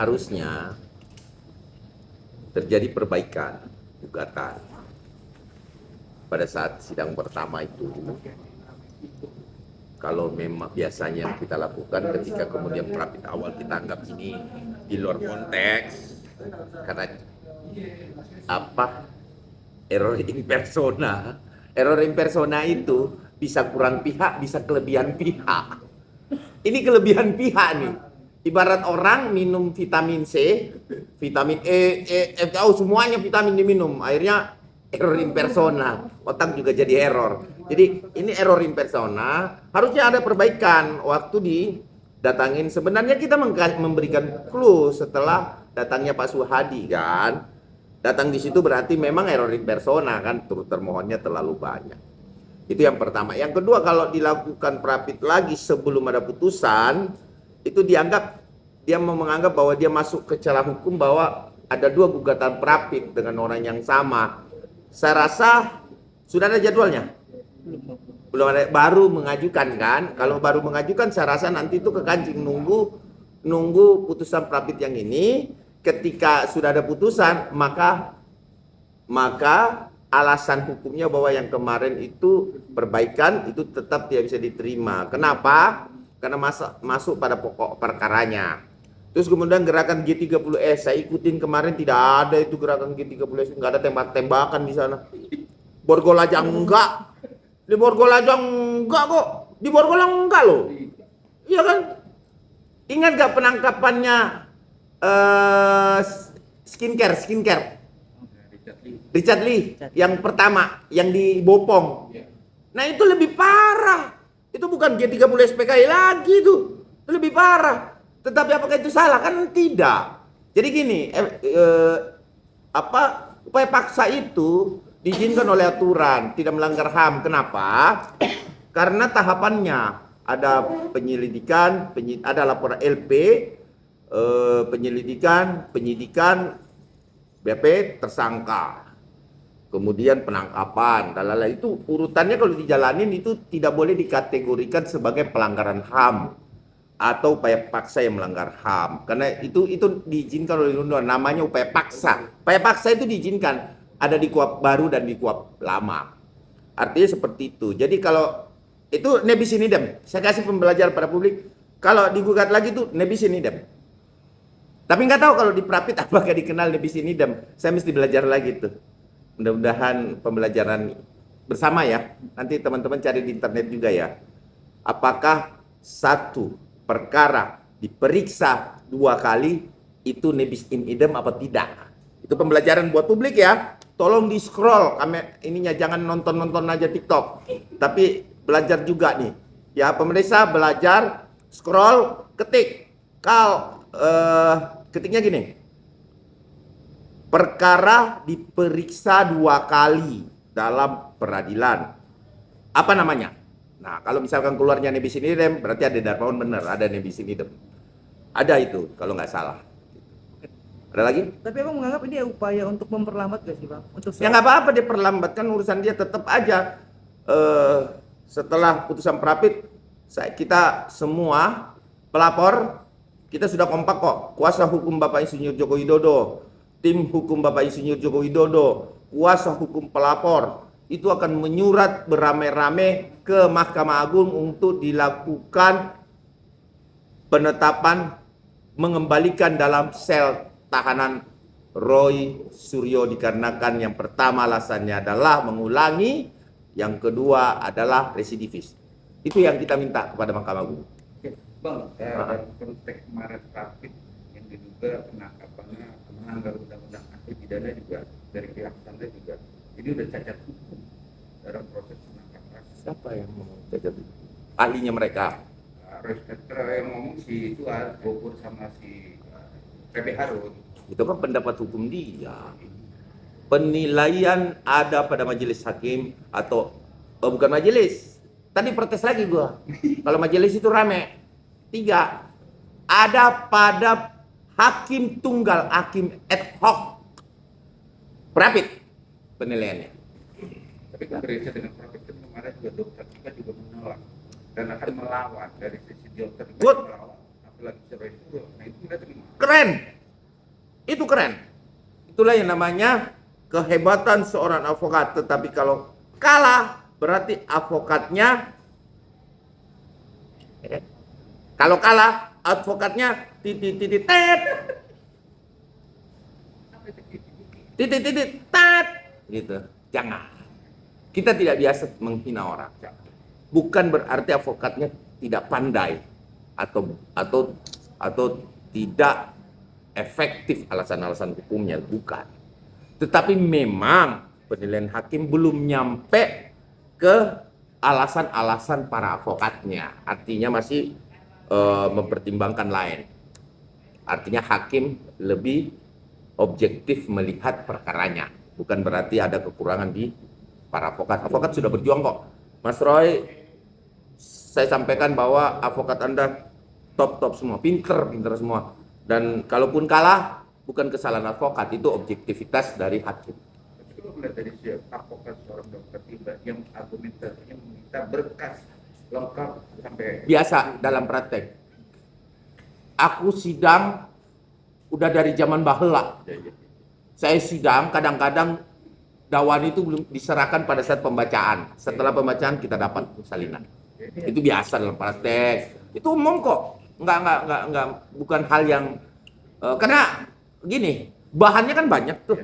harusnya terjadi perbaikan gugatan pada saat sidang pertama itu. Kalau memang biasanya yang kita lakukan ketika kemudian Prapit awal kita anggap ini di luar konteks karena error in persona itu bisa kurang pihak, bisa kelebihan pihak. Ini kelebihan pihak nih. Ibarat orang minum vitamin C, vitamin E, F, semuanya vitamin diminum. Akhirnya error in persona. Otak juga jadi error. Jadi ini error in persona. Harusnya ada perbaikan waktu didatangin. Sebenarnya kita memberikan clue setelah datangnya Pak Suhadi kan. Datang di situ berarti memang error in persona kan. Turut termohonnya terlalu banyak. Itu yang pertama. Yang kedua, kalau dilakukan Prapit lagi sebelum ada putusan, itu dia menganggap bahwa dia masuk ke celah hukum bahwa ada 2 gugatan Prapit dengan orang yang sama. Saya rasa sudah ada jadwalnya. Belum ada, baru mengajukan kan. Kalau baru mengajukan saya rasa nanti itu kekancing nunggu putusan Prapit yang ini. Ketika sudah ada putusan maka alasan hukumnya bahwa yang kemarin itu perbaikan itu tetap tidak bisa diterima. Kenapa? Karena masuk pada pokok perkaranya. Terus kemudian gerakan G30S saya ikutin kemarin, tidak ada itu gerakan G30S, nggak ada tembak-tembakan di sana. Borgol aja enggak. Di Borgol aja enggak kok. Di Borgol enggak loh. Iya kan? Ingat gak penangkapannya skincare Richard Lee yang pertama yang di Bopong. Nah itu lebih parah. Itu bukan G30 SPKI lagi itu lebih parah. Tetapi apakah itu salah? Kan tidak. Jadi gini, upaya paksa itu diizinkan oleh aturan, tidak melanggar HAM. Kenapa? Karena tahapannya ada penyelidikan, ada laporan LP, penyidikan, BP, tersangka, kemudian penangkapan, itu urutannya kalau dijalanin itu tidak boleh dikategorikan sebagai pelanggaran HAM atau upaya paksa yang melanggar HAM, karena itu diizinkan oleh undang-undang, namanya upaya paksa. Upaya paksa itu diizinkan ada di KUHP baru dan di KUHP lama. Artinya seperti itu. Jadi kalau itu nebis in idem, saya kasih pembelajaran pada publik. Kalau digugat lagi itu nebis in idem. Tapi nggak tahu kalau di Prapit apakah dikenal nebis in idem. Saya mesti belajar lagi tuh. Mudah-mudahan pembelajaran bersama ya. Nanti teman-teman cari di internet juga ya. Apakah satu perkara diperiksa 2 kali itu nebis in idem apa tidak? Itu pembelajaran buat publik ya. Tolong di scroll ininya, jangan nonton aja TikTok. Tapi belajar juga nih. Ya, pemirsa belajar, scroll, ketik. Ketiknya gini. Perkara diperiksa 2 kali dalam peradilan. Apa namanya? Nah, kalau misalkan keluarnya nebis in idem, berarti ada Darmawan benar, ada nebis in idem. Ada itu, kalau nggak salah. Ada lagi? Tapi Abang menganggap ini upaya untuk memperlambat gak sih Bang? Ya nggak apa-apa dia perlambatkan urusan dia, tetap aja. Setelah putusan Prapit, kita semua pelapor, kita sudah kompak kok. Kuasa hukum Bapak Insinyur Joko Widodo, tim hukum Bapak Insinyur Joko Widodo, kuasa hukum pelapor, itu akan menyurat beramai-ramai ke Mahkamah Agung untuk dilakukan penetapan mengembalikan dalam sel tahanan Roy Suryo, dikarenakan yang pertama alasannya adalah mengulangi, yang kedua adalah residivis. Itu yang kita minta kepada Mahkamah Agung. Bang, dalam konteks kemarin Prapit yang diduga penangkapannya melanggar undang-undang anti pidana juga dari pihak Sandra juga, jadi udah cacat hukum dalam proses penangkapan. Siapa yang mau cacat? Ahlinya mereka. Yang ngomong si itu Bogor sama si PB Harun. Itu kan pendapat hukum dia. Penilaian ada pada majelis hakim atau bukan majelis. Tadi protes lagi gua. Kalau majelis itu rame. 3. Ada pada hakim tunggal, hakim ad hoc. Prapit penilaiannya. Tapi kan berbeda dengan Prapit kemarin juga dokter kita juga menolak dan akan melawan dari sisi dokter juga melawan. Apalagi cerai itu, nah itu kita terima. Keren. Itu keren. Itulah yang namanya kehebatan seorang advokat. Tetapi kalau kalah, berarti advokatnya, kalau kalah, advokatnya titit, tet, gitu. Jangan. Kita tidak biasa menghina orang. Bukan berarti advokatnya tidak pandai atau tidak efektif alasan-alasan hukumnya, bukan. Tetapi memang penilaian hakim belum nyampe ke alasan-alasan para advokatnya. Artinya masih mempertimbangkan lain. Artinya hakim lebih objektif melihat perkaranya. Bukan berarti ada kekurangan di para advokat. Advokat sudah berjuang kok. Mas Roy, saya sampaikan bahwa advokat Anda top semua, pinter semua. Dan kalaupun kalah, bukan kesalahan advokat, itu objektivitas dari hakim. Tapi kalau melihat dari siapa advokat seorang dokter tiba yang argumentasinya meminta berkas lengkap sampai Biasa dalam praktek. Aku sidang udah dari zaman bahela. Saya sidang kadang-kadang dakwaan itu belum diserahkan pada saat pembacaan. Setelah pembacaan kita dapat salinan. Itu biasa dalam praktek. Itu umum kok. Enggak, bukan hal yang karena gini, bahannya kan banyak tuh.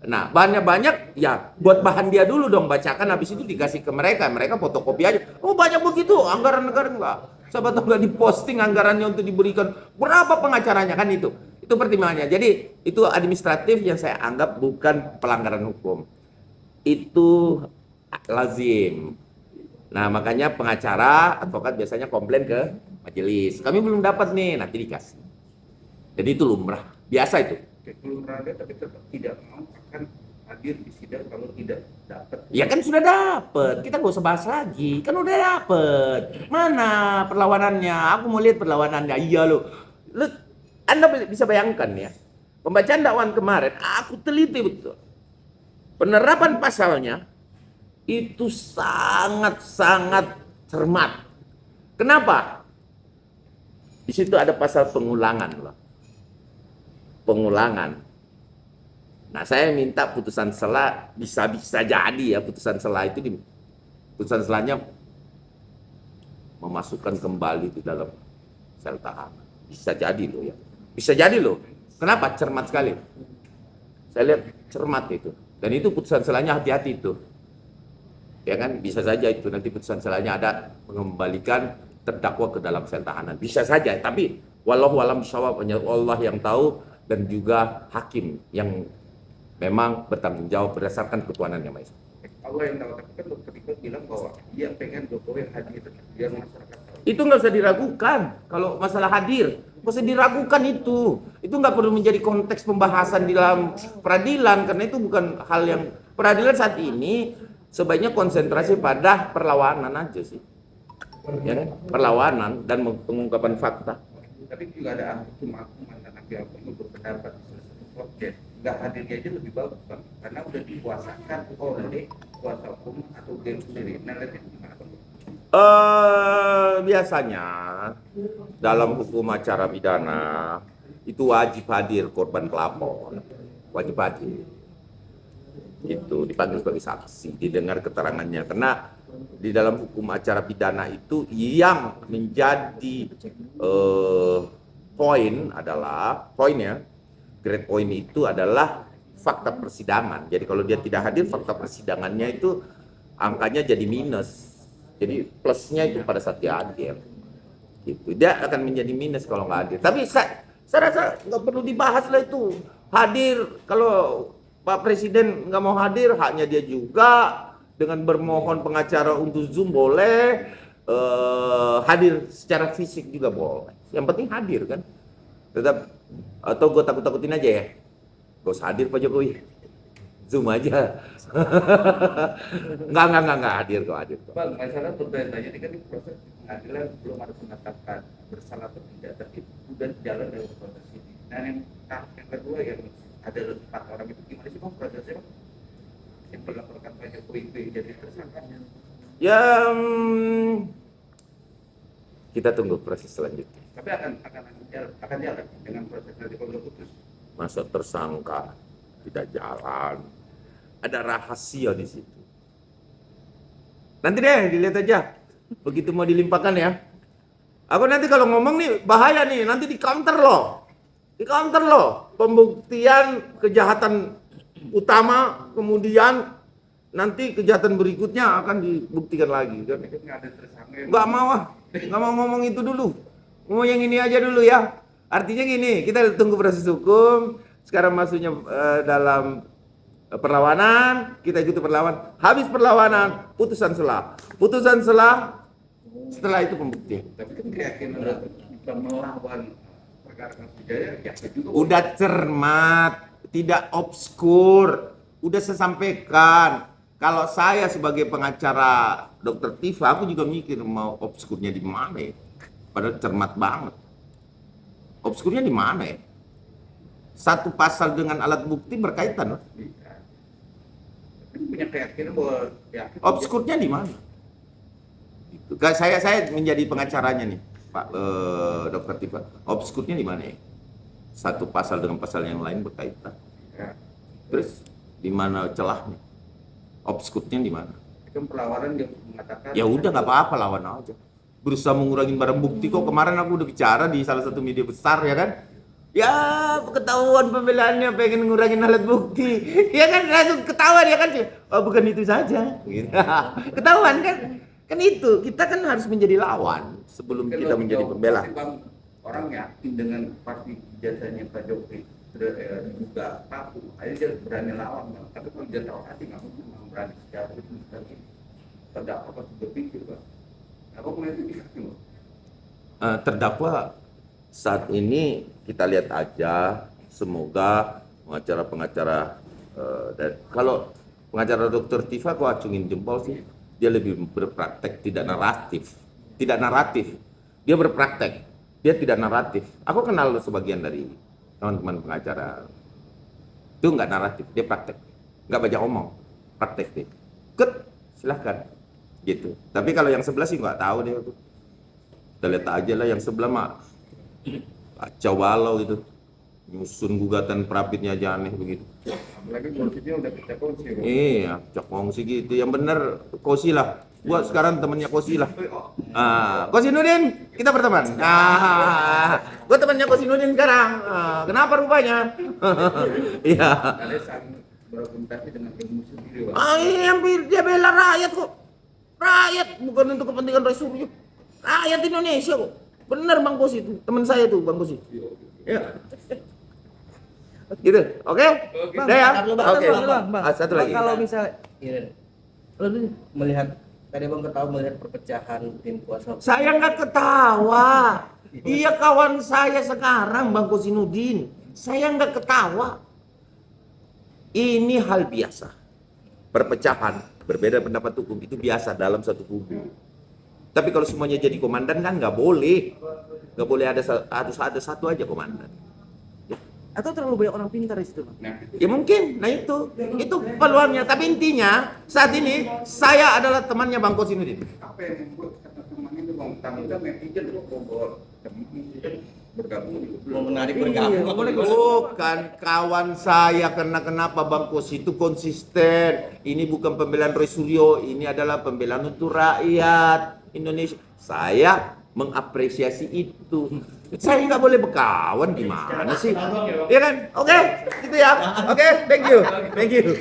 Nah, bahannya banyak, ya buat bahan dia dulu dong, bacakan, habis itu dikasih ke mereka fotokopi aja. Oh banyak begitu, anggaran negara enggak. Siapa tahu nggak diposting anggarannya untuk diberikan, berapa pengacaranya kan itu pertimbangannya. Jadi itu administratif yang saya anggap bukan pelanggaran hukum. Itu lazim. Nah makanya pengacara, advokat biasanya komplain ke majelis. Kami belum dapat nih, nanti dikasih. Jadi itu lumrah, biasa itu. belum ada tapi tetap tidak mau akan hadir di sidang kalau tidak dapat. Ya kan sudah dapat, kita nggak usah bahas lagi, kan udah dapat. Mana perlawanannya? Aku mau lihat perlawanannya. Iya loh, Anda bisa bayangkan ya, pembacaan dakwaan kemarin, aku teliti betul. Penerapan pasalnya itu sangat cermat. Kenapa? Di situ ada pasal pengulangan loh. Pengulangan. Nah, saya minta putusan sela bisa jadi ya putusan sela itu putusan selanya memasukkan kembali di dalam sel tahanan. Bisa jadi loh ya. Bisa jadi loh. Kenapa? Cermat sekali. Saya lihat cermat itu. Dan itu putusan selanya hati-hati itu. Ya kan? Bisa saja itu nanti putusan selanya ada mengembalikan terdakwa ke dalam sel tahanan. Bisa saja, tapi wallahu alam bishawab, hanya Allah yang tahu dan juga hakim yang memang bertanggung jawab berdasarkan ketuhanan yang Maha Esa. Allah yang tahu, tapi kan dokter Iqbal bilang bahwa dia pengen Jokowi hadir biar masyarakat tahu. Itu nggak usah diragukan. Kalau masalah hadir, nggak usah diragukan itu. Itu nggak perlu menjadi konteks pembahasan di dalam peradilan, karena itu bukan hal yang peradilan saat ini sebaiknya konsentrasi pada perlawanan aja sih. Ya kan? Perlawanan dan pengungkapan fakta. Tapi juga ada hakim mantan hakim yang berpendapat di salah satu podcast nggak hadirnya aja lebih bagus Bang, karena udah dikuasakan oleh kuasa hukum atau game sendiri. Nah, lihat itu gimana Bang? Biasanya dalam hukum acara pidana itu wajib hadir korban pelapor, wajib hadir. Itu dipanggil sebagai saksi, didengar keterangannya, karena di dalam hukum acara pidana itu yang menjadi poinnya grade point itu adalah fakta persidangan. Jadi kalau dia tidak hadir, fakta persidangannya itu angkanya jadi minus. Jadi plusnya itu pada saat dia hadir. Gitu. Dia akan menjadi minus kalau nggak hadir. Tapi saya rasa nggak perlu dibahas lah itu. Hadir, kalau Pak Presiden nggak mau hadir, haknya dia juga. Dengan bermohon pengacara untuk Zoom boleh, hadir secara fisik juga boleh. Yang penting hadir kan. Tetap, atau gue takut-takutin aja ya. Gak usah hadir Pak Jokowi. Zoom aja. Enggak hadir kok, hadir kok. Bang, masalah bertanya ini kan di proses pengadilan belum ada penetapan bersalah atau tidak, tapi sudah jalan dalam proses ini. Nah, yang kedua yang ada 4 orang itu gimana sih Bang prosesnya Bang? Yang dilaporkan Pak Jokowi itu jadi tersangkanya. Ya, kita tunggu proses selanjutnya. Tapi akan jalan dengan proses nanti kalau putus. Masa tersangka tidak jalan. Ada rahasia di situ. Nanti deh dilihat aja. Begitu mau dilimpahkan ya. Aku nanti kalau ngomong nih bahaya nih, nanti di counter loh. Di counter loh. Pembuktian kejahatan utama, kemudian nanti kejahatan berikutnya akan dibuktikan lagi kan. Nggak ada tersangka yang Nggak mau nggak mau ngomong itu dulu. Ngomong yang ini aja dulu ya. Artinya gini, kita tunggu proses hukum. Sekarang masuknya dalam perlawanan, kita ikuti perlawanan. Habis perlawanan, putusan selah. Putusan selah, setelah itu pembuktian. tapi kan keyakinan kita melawan perkara kasus Wijaya yakin juga Udah cermat, tidak obskur. Udah saya sampaikan. Kalau saya sebagai pengacara Dr. Tifa, aku juga mikir mau obskurnya di mana ya. Padahal cermat banget. Obskurnya di mana ya? Satu pasal dengan alat bukti berkaitan. bisa. Tapi punya keyakinan bahwa yakin Obskurnya di mana? Itu. Saya menjadi pengacaranya nih, Pak Dr. Tifa. Obskurnya di mana ya? Satu pasal dengan pasal yang lain berkaitan. ya, Terus di mana celahnya? Obskurnya di mana? kan perlawanan dia mengatakan Ya udah nggak apa-apa, lawan aja. Berusaha mengurangi barang bukti kok. Kemarin aku udah bicara di salah satu media besar ya kan. Ya ketahuan pembelaannya pengen ngurangin alat bukti. Ya kan langsung ketahuan ya kan. Oh bukan itu saja. Gitu. Ketahuan kan. Kan itu kita kan harus menjadi lawan sebelum Kan kita menjadi pembela. pasti Bang, orang yakin dengan pasti jasanya Pak Jokowi sudah juga tahu, akhirnya dia berani lawan Bang. Tapi kalau dia tahu hati nggak mungkin Bang berani secara itu misalnya terdakwa pasti berpikir Bang. Apa kemudian itu bisa Bang? Terdakwa saat ini kita lihat aja, semoga pengacara-pengacara dan kalau pengacara Dr. Tifa aku acungin jempol sih, dia lebih berpraktek tidak naratif, dia berpraktek, dia tidak naratif. Aku kenal sebagian dari teman-teman pengacara itu nggak naratif, dia praktek, nggak banyak omong, praktek deh. Silahkan gitu. Tapi kalau yang sebelah sih nggak tahu deh aku. Kita lihat aja lah yang sebelah mah kacau balau gitu, nyusun gugatan Prapitnya aja aneh begitu. Apalagi gosipnya udah kita kunci Bang. Iya, cok kongsi gitu. Yang bener Kosi lah. Gua sekarang temennya Kosi lah. Kosi Nudin, kita berteman. Gua temannya Kosi Nudin sekarang. Kenapa rupanya? Iya. Kalian saling berargumentasi dengan ilmu sendiri Bang. Iya, dia bela rakyat kok. Rakyat bukan untuk kepentingan Roy Suryo. Rakyat Indonesia kok. Bener Bang Kosi itu, teman saya tuh Bang Kosi. Ya. Gitu, oke? Bang, Udah ya? Oke. Bang. Satu lagi. Kalau misalnya Iya, lalu melihat tadi Bang ketawa melihat perpecahan tim kuasa. Saya nggak ketawa. Dia kawan saya sekarang Bang Kosinudin. Saya nggak ketawa. Ini hal biasa. Perpecahan, berbeda pendapat hukum itu biasa dalam satu kubu. Tapi kalau semuanya jadi komandan kan nggak boleh. Nggak boleh harus ada satu aja komandan. atau terlalu banyak orang pintar di situ, Bang? Nah, itu Ya mungkin, nah itu peluangnya. Tapi intinya saat ini saya adalah temannya Bang Kosinudin. apa yang membuat teman-teman itu Bang tamunya netizen tuh bawa teman bergabung di Mau menarik bergabung Iya, apa boleh, gimana? Bukan kawan saya, karena kenapa Bang Kosi itu konsisten. Ini bukan pembelaan Roy Suryo, ini adalah pembelaan untuk rakyat Indonesia. Saya mengapresiasi itu. Saya nggak boleh berkawan gimana sih? Iya kan? Oke, gitu ya. Oke, thank you.